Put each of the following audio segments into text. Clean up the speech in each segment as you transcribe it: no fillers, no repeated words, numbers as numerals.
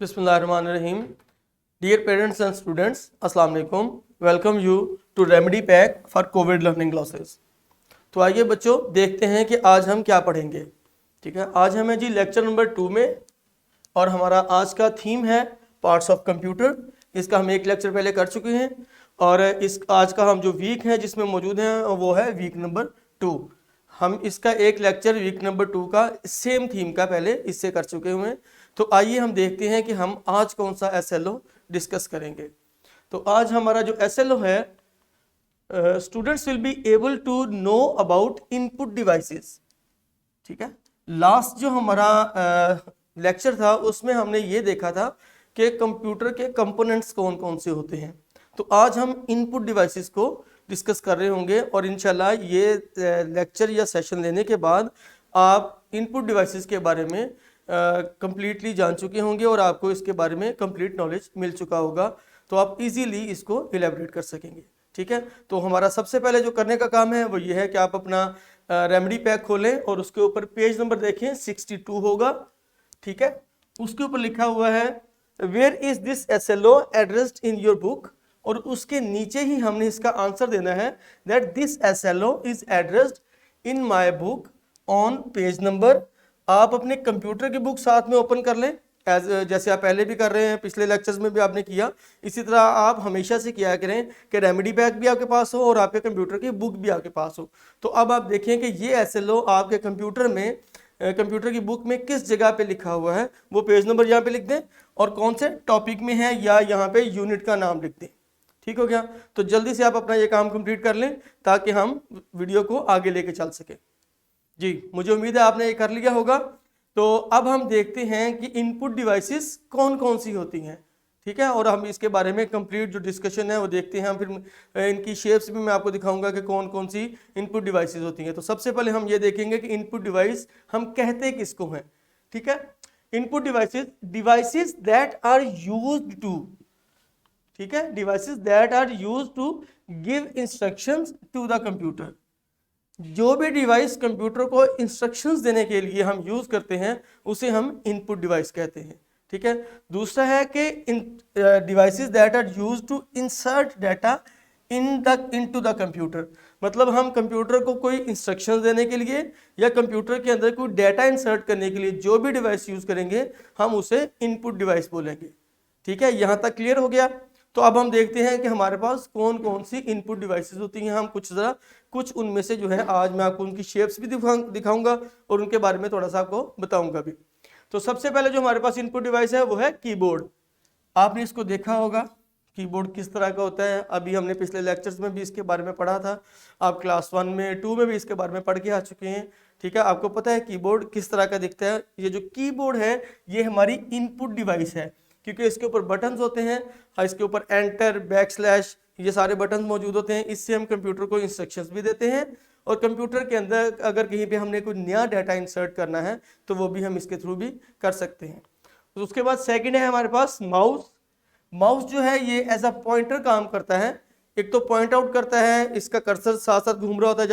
बिस्मिल्लाहिर्रहमानिर्रहीम। Dear parents and students, अस्सलाम वालेकुम। Welcome you to remedy pack for covid learning losses. तो आइए बच्चों देखते हैं कि आज हम क्या पढ़ेंगे। ठीक है, आज हमें जी लेक्चर नंबर 2 में, और हमारा आज का थीम है पार्ट्स ऑफ कंप्यूटर। इसका हम एक लेक्चर पहले कर चुके हैं और इस आज का हम जो वीक है जिसमें मौजूद हैं वो है वीक नंबर 2। हम इसका एक लेक्चर वीक नंबर 2 का सेम थीम का पहले इससे कर चुके हुए हैं। तो आइए हम देखते हैं कि हम आज कौन सा एसएलओ डिस्कस करेंगे। तो आज हमारा जो एसएलओ है, students will be able to know about input devices. ठीक है, लास्ट जो हमारा लेक्चर था उसमें हमने ये देखा था कि कंप्यूटर के कंपोनेंट्स कौन कौन से होते हैं। तो आज हम इनपुट डिवाइसेस को डिस्कस कर रहे होंगे और इंशाल्लाह ये लेक्चर या सेशन लेने के बाद आप इनपुट डिवाइसेस के बारे में कंप्लीटली जान चुके होंगे और आपको इसके बारे में कंप्लीट नॉलेज मिल चुका होगा, तो आप इजीली इसको इलेबोरेट कर सकेंगे। ठीक है, तो हमारा सबसे पहले जो करने का काम है वो ये है कि आप अपना रेमेडी पैक खोलें और उसके ऊपर पेज नंबर देखें, 62 होगा। ठीक है, उसके ऊपर लिखा हुआ है where is this SLO addressed in your book, और उसके नीचे ही हमने इसका आंसर देना है that this SLO is addressed in my book on page number. आप अपने कंप्यूटर की बुक साथ में ओपन कर लें, जैसे आप पहले भी कर रहे हैं, पिछले लेक्चर्स में भी आपने किया। इसी तरह आप हमेशा से किया करें कि रेमेडी पैक भी आपके पास हो और आपके कंप्यूटर की बुक भी आपके पास हो। तो अब आप देखें कि ये एसएलओ आपके कंप्यूटर में, कंप्यूटर की बुक में किस जगह पे लिखा हुआ है, वो पेज नंबर यहाँ पे लिख दें और कौन से टॉपिक में है या यहाँ पे यूनिट का नाम लिख दें। ठीक हो गया, तो जल्दी से आप अपना ये काम कंप्लीट कर लें ताकि हम वीडियो को आगे लेके चल सके। जी, मुझे उम्मीद है आपने ये कर लिया होगा। तो अब हम देखते हैं कि इनपुट डिवाइसेस कौन कौन सी होती हैं। ठीक है, और हम इसके बारे में कंप्लीट जो डिस्कशन है वो देखते हैं। फिर इनकी शेप्स भी मैं आपको दिखाऊंगा कि कौन कौन सी इनपुट डिवाइसेस होती हैं। तो सबसे पहले हम ये देखेंगे कि इनपुट डिवाइस हम कहते किसको हैं। ठीक है, input devices, devices that are used to, ठीक है, devices that are used to give instructions to the computer. जो भी डिवाइस कंप्यूटर को इंस्ट्रक्शंस देने के लिए हम यूज करते हैं उसे हम इनपुट डिवाइस कहते हैं। ठीक है, दूसरा है कि devices that are used to insert data into the computer. मतलब हम कंप्यूटर को कोई इंस्ट्रक्शंस देने के लिए या कंप्यूटर के अंदर कोई डाटा इंसर्ट करने के लिए जो भी डिवाइस यूज करेंगे हम उसे इनपुट डिवाइस बोलेंगे। ठीक है, यहां तक क्लियर हो गया। तो अब हम देखते हैं कि हमारे पास कौन कौन सी इनपुट डिवाइसेस होती हैं। हम कुछ उनमें से जो है आज मैं आपको उनकी शेप्स भी दिखाऊंगा और उनके बारे में थोड़ा सा आपको बताऊंगा भी। तो सबसे पहले जो हमारे पास इनपुट डिवाइस है वो है कीबोर्ड। आपने इसको देखा होगा कीबोर्ड किस तरह का होता है, अभी हमने पिछले लेक्चर्स में भी इसके बारे में पढ़ा था। आप क्लास 1 में 2 में भी इसके बारे में पढ़ के आ चुके हैं। ठीक है, आपको पता है कीबोर्ड किस तरह का दिखता है। ये जो कीबोर्ड है ये हमारी इनपुट डिवाइस है क्योंकि इसके ऊपर बटन्स होते हैं, इसके ऊपर एंटर, बैकस्लैश, ये सारे बटन मौजूद होते हैं। इससे हम कंप्यूटर को इंस्ट्रक्शंस भी देते हैं और कंप्यूटर के अंदर अगर कहीं पे हमने कोई नया डाटा इंसर्ट करना है तो वो भी हम इसके थ्रू भी कर सकते हैं। तो उसके बाद सेकंड है हमारे पास माउस। माउस जो है ये एज अ पॉइंटर काम करता है। एक तो पॉइंट आउट करता है, इसका कर्सर साथ साथ घूम रहा होता है।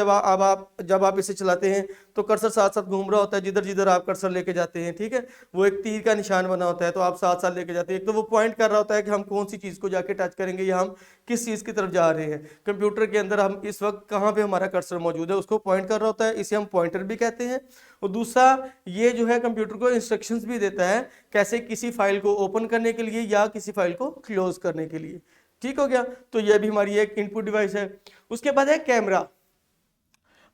जब आप इसे चलाते हैं तो कर्सर साथ साथ घूम रहा होता है, जिधर जिधर आप कर्सर लेके जाते हैं। ठीक है, वो एक तीर का निशान बना होता है तो आप साथ साथ लेके जाते हैं। एक तो वो पॉइंट कर रहा होता है कि हम कौन सी चीज़ को जाके टच करेंगे या हम किस चीज़ की तरफ जा रहे हैं। कंप्यूटर के अंदर हम इस वक्त कहाँ पे हमारा कर्सर मौजूद है उसको पॉइंट कर रहा होता है, इसे हम पॉइंटर भी कहते हैं। और दूसरा ये जो है कंप्यूटर को इंस्ट्रक्शंस भी देता है कैसे किसी फाइल को ओपन करने के लिए या किसी फाइल को क्लोज करने के लिए। ठीक हो गया, तो ये भी हमारी एक इनपुट डिवाइस है। उसके बाद है कैमरा।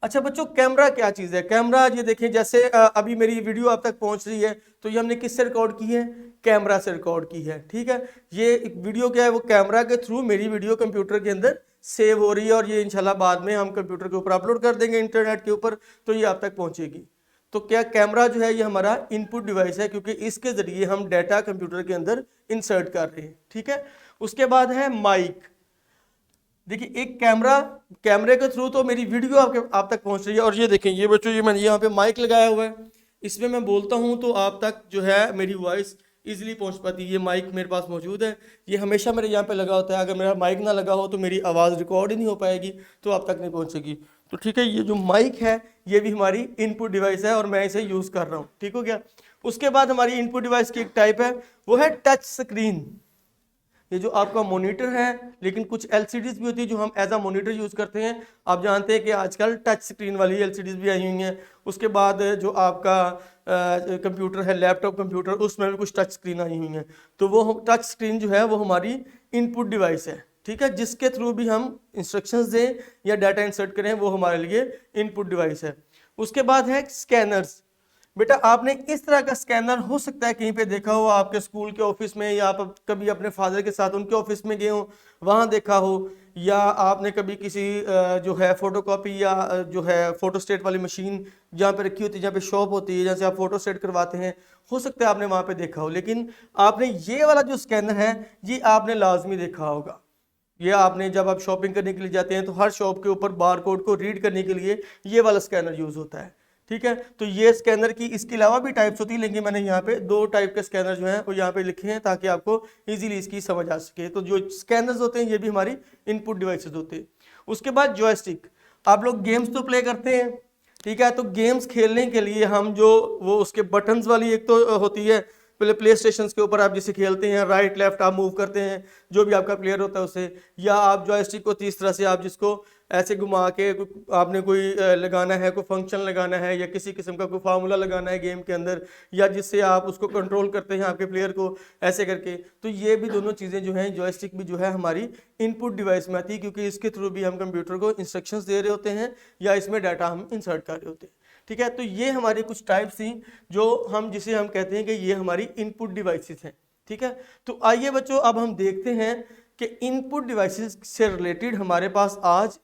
अच्छा बच्चों, कैमरा क्या चीज है? कैमरा ये देखें, जैसे अभी मेरी वीडियो आप तक पहुंच रही है तो ये हमने किससे रिकॉर्ड की है? कैमरा से रिकॉर्ड की है। ठीक है, ये वीडियो क्या है, वो कैमरा के थ्रू मेरी वीडियो कंप्यूटर के अंदर सेव हो रही है और ये इंशाल्लाह बाद में हम कंप्यूटर के ऊपर अपलोड कर देंगे इंटरनेट के ऊपर, तो ये आप तक पहुंचेगी। तो क्या कैमरा जो है ये हमारा इनपुट डिवाइस है क्योंकि इसके जरिए हम डाटा कंप्यूटर के अंदर इंसर्ट कर रहे हैं। ठीक है, उसके बाद है माइक। देखिए, एक कैमरे के थ्रू तो मेरी वीडियो आप तक पहुंच रही है और ये देखें, ये बच्चों ये मैंने यहाँ पे माइक लगाया हुआ है, इसमें मैं बोलता हूँ तो आप तक जो है मेरी वॉइस इजीली पहुंच पाती है। ये माइक मेरे पास मौजूद है, ये हमेशा मेरे यहाँ पे लगा होता है। अगर मेरा माइक ना लगा हो तो मेरी आवाज़ रिकॉर्ड ही नहीं हो पाएगी, तो आप तक नहीं पहुँचेगी। तो ठीक है, ये जो माइक है ये भी हमारी इनपुट डिवाइस है और मैं इसे यूज़ कर रहा हूँ। ठीक हो गया। उसके बाद हमारी इनपुट डिवाइस की एक टाइप है, वो है टच स्क्रीन। ये जो आपका मॉनिटर है, लेकिन कुछ एलसीडीज भी होती है जो हम एज अ मॉनिटर यूज करते हैं। आप जानते हैं कि आजकल टच स्क्रीन वाली एलसीडीज भी आई हुई हैं। उसके बाद जो आपका कंप्यूटर है, लैपटॉप कंप्यूटर, उसमें भी कुछ टच स्क्रीन आई हुई हैं। तो वो टच स्क्रीन जो है वो हमारी इनपुट डिवाइस है, ठीक है, जिसके थ्रू भी हम इंस्ट्रक्शंस दें या डाटा इंसर्ट करें, वो हमारे लिए इनपुट डिवाइस है। उसके बाद है स्कैनर्स। बेटा आपने इस तरह का स्कैनर हो सकता है कहीं पे देखा हो, आपके स्कूल के ऑफिस में, या आप कभी अपने फादर के साथ उनके ऑफिस में गए हो, वहाँ देखा हो, या आपने कभी किसी जो है फोटोकॉपी या जो है फोटोस्टेट वाली मशीन जहाँ पे रखी होती है, जहाँ पे शॉप होती है, जहाँ से आप फोटोस्टेट करवाते हैं, हो सकता है आपने वहाँ पे देखा हो। लेकिन आपने ये वाला जो स्कैनर है ये आपने लाजमी देखा होगा। ये आपने जब आप शॉपिंग करने के लिए जाते हैं तो हर शॉप के ऊपर बार कोड को रीड करने के लिए ये वाला स्कैनर यूज होता है, ठीक है। तो ये स्कैनर की इसके अलावा भी टाइप्स होती है, लेकिन मैंने यहाँ पे 2 टाइप के स्कैनर जो हैं वो यहाँ पे लिखे हैं ताकि आपको इजीली इसकी समझ आ सके। तो जो स्कैनर्स होते हैं ये भी हमारी इनपुट डिवाइसेस होते हैं। उसके बाद जॉयस्टिक। आप लोग गेम्स तो प्ले करते हैं, ठीक है। तो गेम्स खेलने के लिए हम जो वो उसके बटन्स वाली एक तो होती है, पहले प्ले स्टेशन के ऊपर आप जिसे खेलते हैं, राइट लेफ्ट आप मूव करते हैं जो भी आपका प्लेयर होता है उसे, या आप जॉयस्टिक को इस तरह से आप जिसको ऐसे घुमा के आपने कोई लगाना है, कोई फंक्शन लगाना है, या किसी किस्म का कोई फार्मूला लगाना है गेम के अंदर, या जिससे आप उसको कंट्रोल करते हैं आपके प्लेयर को ऐसे करके। तो ये भी दोनों चीज़ें जो हैं, जॉयस्टिक भी जो है हमारी इनपुट डिवाइस में आती है, क्योंकि इसके थ्रू भी हम कंप्यूटर को इंस्ट्रक्शंस दे रहे होते हैं या इसमें डाटा हम इंसर्ट कर रहे होते हैं, ठीक है। तो ये हमारी कुछ टाइप्स थी जो हम जिसे हम कहते हैं कि ये हमारी इनपुट डिवाइसेस हैं, ठीक है। तो आइए बच्चों अब हम देखते हैं कि इनपुट डिवाइसेस से रिलेटेड हमारे पास आज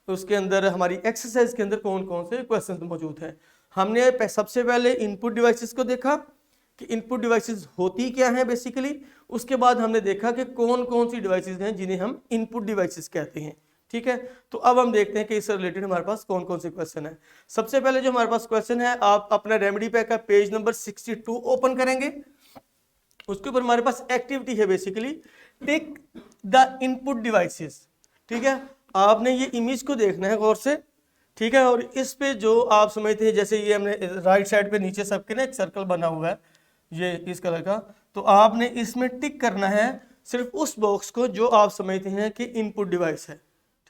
उसके अंदर हमारी एक्सरसाइज के अंदर कौन कौन से क्वेश्चन मौजूद हैं। हमने सबसे पहले इनपुट डिवाइसेस को देखा कि इनपुट डिवाइसेस होती क्या है बेसिकली। उसके बाद हमने देखा कि कौन कौन सी डिवाइसेस हैं जिन्हें हम इनपुट डिवाइसेस कहते हैं, ठीक है। तो अब हम देखते हैं कि इससे रिलेटेड हमारे पास कौन कौन से क्वेश्चन है। सबसे पहले जो हमारे पास क्वेश्चन है, आप अपना रेमेडी पैक का पेज नंबर 62 ओपन करेंगे। उसके ऊपर हमारे पास एक्टिविटी है basically tick the input devices, ठीक है। आपने ये इमेज को देखना है गौर से, ठीक है। और इस पे जो आप समझते हैं, जैसे ये हमने राइट साइड पे नीचे सबके ना एक सर्कल बना हुआ है ये इस कलर का, तो आपने इसमें टिक करना है सिर्फ उस बॉक्स को जो आप समझते हैं कि इनपुट डिवाइस है,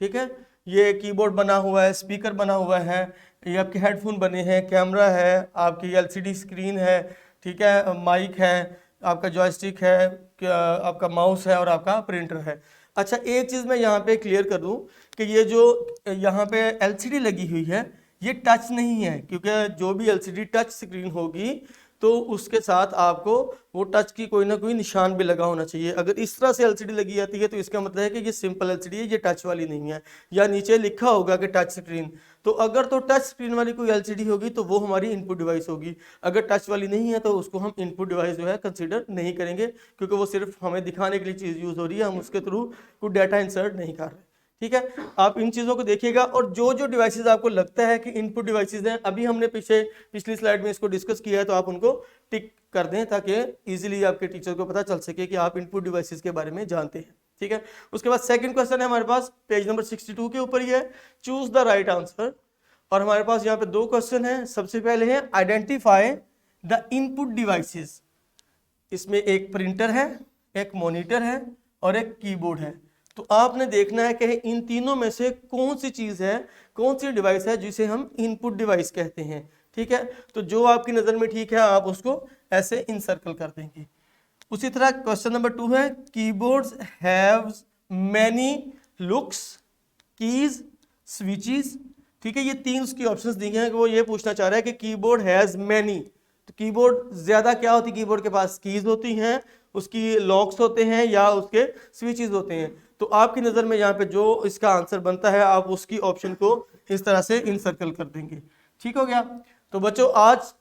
ठीक है। ये कीबोर्ड बना हुआ है, स्पीकर बना हुआ है, ये आपके हेडफोन बने हैं, कैमरा है, आपकी एलसीडी स्क्रीन है, ठीक है, माइक है, आपका जॉयस्टिक है, आपका माउस है और आपका प्रिंटर है। अच्छा एक चीज़ मैं यहाँ पे क्लियर कर दूँ कि ये जो यहाँ पे एलसीडी लगी हुई है ये टच नहीं है, क्योंकि जो भी एलसीडी टच स्क्रीन होगी तो उसके साथ आपको वो टच की कोई ना कोई निशान भी लगा होना चाहिए। अगर इस तरह से एलसीडी लगी जाती है तो इसका मतलब है कि ये सिंपल एलसीडी है, ये टच वाली नहीं है, या नीचे लिखा होगा कि टच स्क्रीन। तो अगर तो टच स्क्रीन वाली कोई एलसीडी होगी तो वो हमारी इनपुट डिवाइस होगी। अगर टच वाली नहीं है तो उसको हम इनपुट डिवाइस जो है कंसीडर नहीं करेंगे, क्योंकि वो सिर्फ हमें दिखाने के लिए चीज़ यूज़ हो रही है, हम उसके थ्रू कोई डाटा इंसर्ट नहीं कर रहे, ठीक है। आप इन चीज़ों को देखिएगा। और जो जो डिवाइसेस आपको लगता है कि इनपुट डिवाइसेस हैं, अभी हमने पिछली स्लाइड में इसको डिस्कस किया है, तो आप उनको टिक कर दें ताकि इजीली आपके टीचर को पता चल सके कि आप इनपुट डिवाइसेस के बारे में जानते हैं, ठीक है। उसके बाद सेकंड क्वेश्चन है हमारे पास पेज नंबर 62 के ऊपर ही है, चूज द राइट आंसर। और हमारे पास यहाँ पे 2 क्वेश्चन है। सबसे पहले है आइडेंटिफाई द इनपुट डिवाइसेस। इसमें एक प्रिंटर है, एक मॉनिटर है और एक कीबोर्ड है। तो आपने देखना है कि इन तीनों में से कौन सी चीज है, कौन सी डिवाइस है जिसे हम इनपुट डिवाइस कहते हैं, ठीक है। तो जो आपकी नजर में ठीक है आप उसको ऐसे इनसर्कल कर देंगे। उसी तरह क्वेश्चन नंबर 2 है keyboards have many looks keys switches, ठीक है। ये 3 उसकी ऑप्शंस दी हैं कि वो ये पूछना चाह रहा है कि कीबोर्ड हैज मैनी, तो कीबोर्ड ज्यादा क्या होती है, कीबोर्ड के पास कीज होती हैं, उसकी लॉक्स होते हैं या उसके स्विचेस होते हैं। तो आपकी नज़र में यहाँ पे जो इसका आंसर बनता है आप उसकी ऑप्शन को इस तरह से इनसर्कल कर देंगे, ठीक हो गया। तो बच्चों आज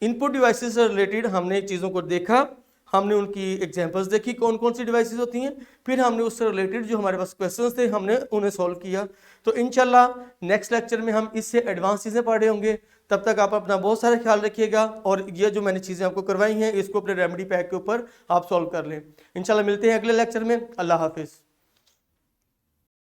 इनपुट डिवाइसेस से रिलेटेड हमने चीज़ों को देखा, हमने उनकी एग्जांपल्स देखी कौन कौन सी डिवाइसेस होती हैं, फिर हमने उससे रिलेटेड जो हमारे पास क्वेश्चंस थे हमने उन्हें सॉल्व किया। तो इंशाल्लाह नेक्स्ट लेक्चर में हम इससे एडवांस चीज़ें पढ़े होंगे। तब तक आप अपना बहुत सारा ख्याल रखिएगा और ये जो मैंने चीज़ें आपको करवाई हैं इसको अपने रेमेडी पैक के ऊपर आप सॉल्व कर लें। इंशाल्लाह मिलते हैं अगले लेक्चर में। अल्लाह हाफिज़।